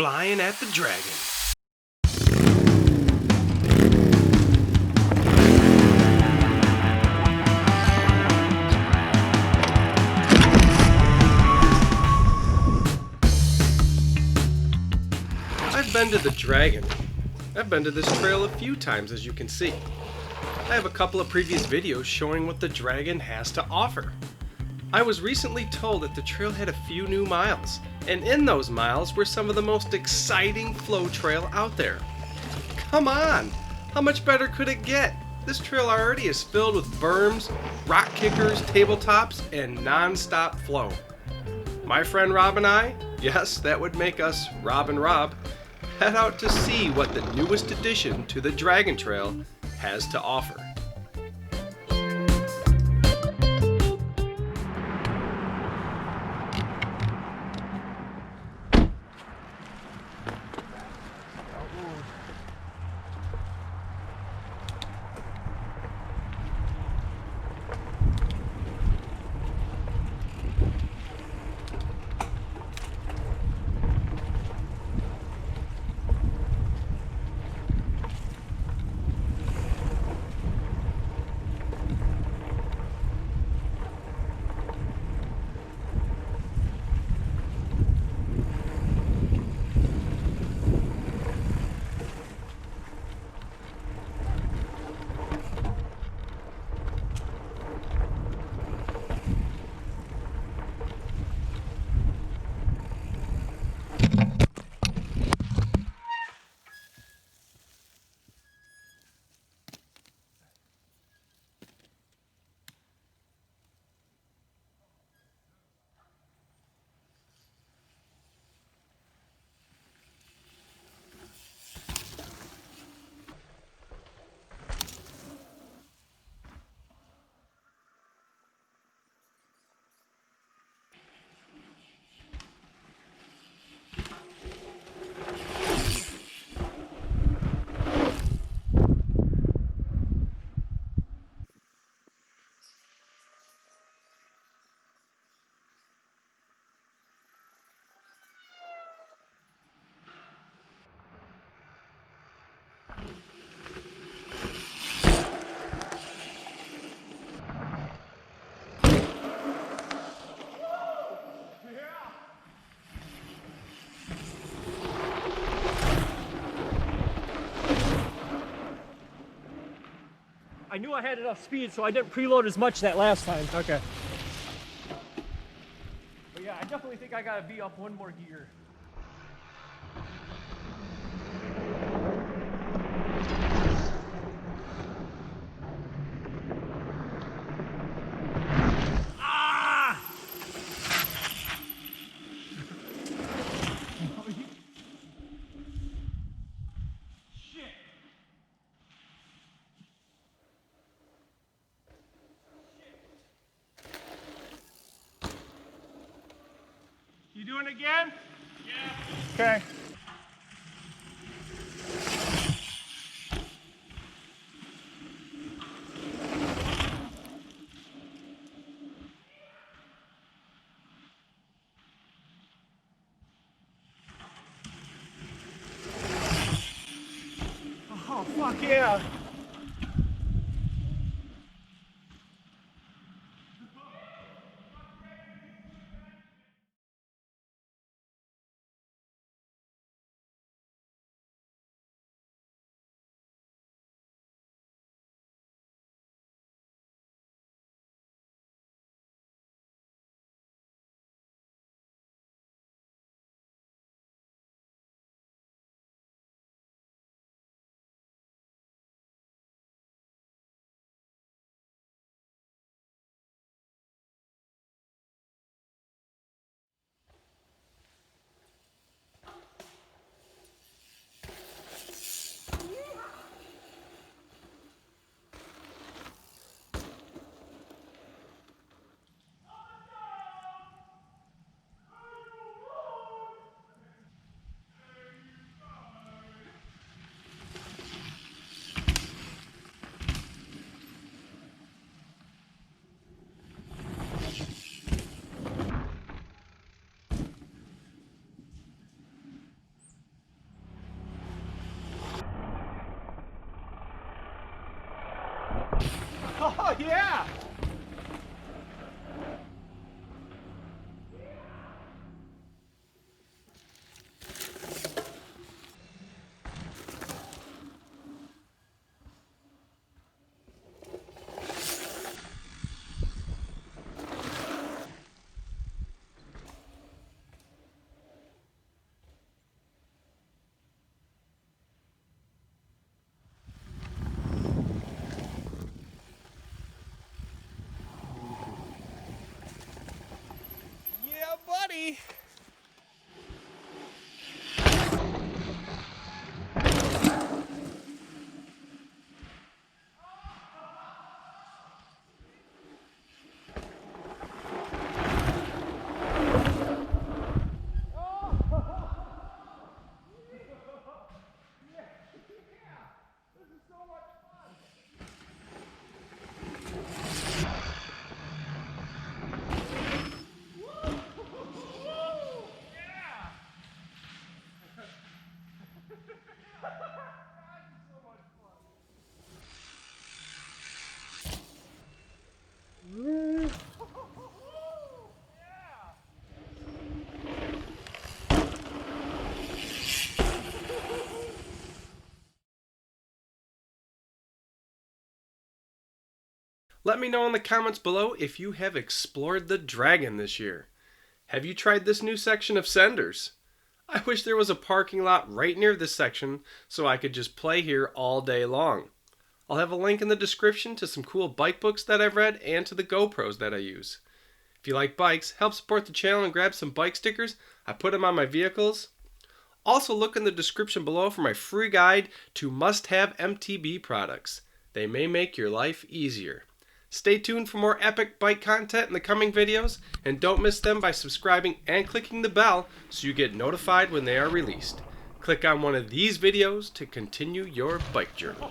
flying at the dragon. I've been to the dragon. I've been to this trail a few times, as you can see. I have a couple of previous videos showing what the dragon has to offer. I was recently told that the trail had a few new miles, and in those miles were some of the most exciting flow trail out there. Come on! How much better could it get? This trail already is filled with berms, rock kickers, tabletops, and non-stop flow. My friend Rob and I, yes, that would make us Rob and Rob, head out to see what the newest addition to the Dragon Trail has to offer. I knew I had enough speed, so I didn't preload as much that last time. Okay. But yeah, I definitely think I gotta be up one more gear. Ah! Shit! You doing it again? Yeah. Okay. Oh, fuck yeah. Bye. Let me know in the comments below if you have explored the Dragon this year. Have you tried this new section of Senders? I wish there was a parking lot right near this section so I could just play here all day long. I'll have a link in the description to some cool bike books that I've read and to the GoPros that I use. If you like bikes, help support the channel and grab some bike stickers. I put them on my vehicles. Also look in the description below for my free guide to must-have MTB products. They may make your life easier. Stay tuned for more epic bike content in the coming videos, and don't miss them by subscribing and clicking the bell so you get notified when they are released. Click on one of these videos to continue your bike journey.